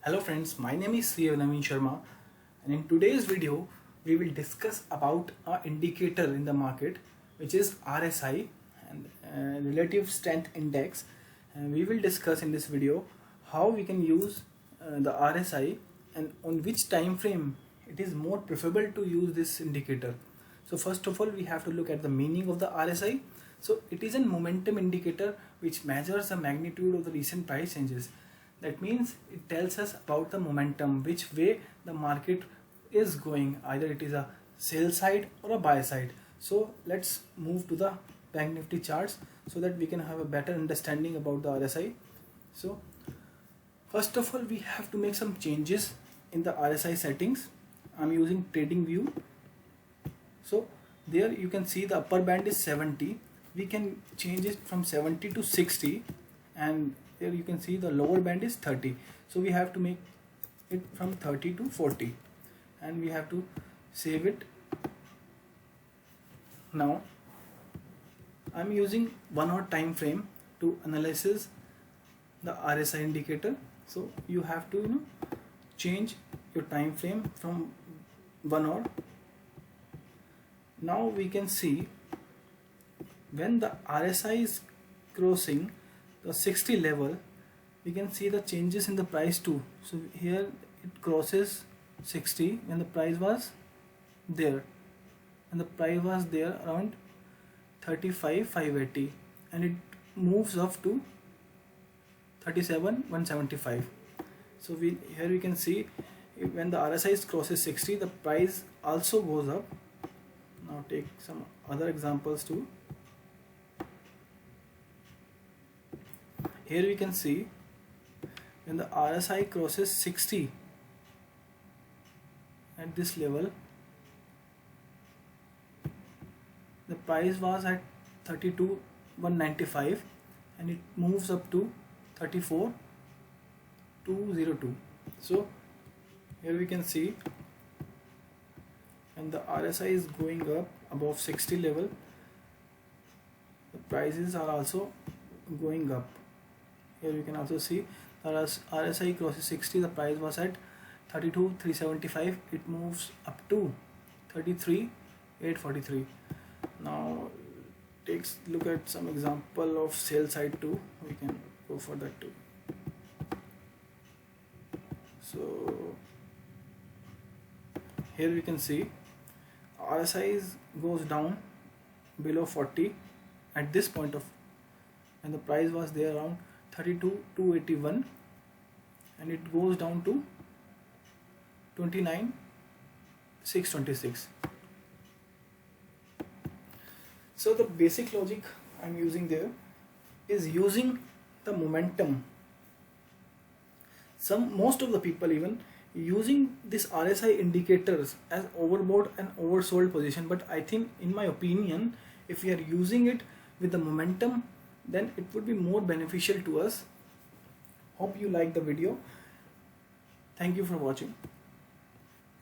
Hello friends, my name is C. Naveen Sharma, and in today's video we will discuss about an indicator in the market which is RSI and Relative Strength Index. And we will discuss in this video how we can use the RSI and on which time frame it is more preferable to use this indicator. So first of all we have to look at the meaning of the RSI. So it is a momentum indicator which measures the magnitude of the recent price changes. That means it tells us about the momentum, which way the market is going, either it is a sell side or a buy side. So let's move to the Bank Nifty charts so that we can have a better understanding about the RSI. So first of all we have to make some changes in the RSI settings. I'm using TradingView. So there you can see the upper band is 70. We can change it from 70 to 60, and here you can see the lower band is 30. So we have to make it from 30 to 40 and we have to save it. Now I'm using 1 hour time frame to analyze the RSI indicator. So you have to change your time frame from 1 hour. Now we can see when the RSI is crossing the 60 level, we can see the changes in the price too. So here it crosses 60 when the price was there, and the price was there around 35,580, and it moves up to 37,175. So here we can see when the RSI crosses 60, the price also goes up. Now take some other examples too. Here we can see when the RSI crosses 60 at this level, the price was at 32,195 and it moves up to 34,202. So here we can see when the RSI is going up above 60 level, the prices are also going up. Here you can also see as RSI crosses 60, the price was at 32,375. It moves up to 33,843. Now takes look at some example of sell side too. We can go for that too. So here we can see RSI goes down below 40 at this point of, and the price was there around 32,281 and it goes down to 29,626. So the basic logic I'm using there is using the momentum. Most of the people even using this RSI indicators as overbought and oversold position, but I think in my opinion if we are using it with the momentum, then it would be more beneficial to us. Hope you like the video. Thank you for watching.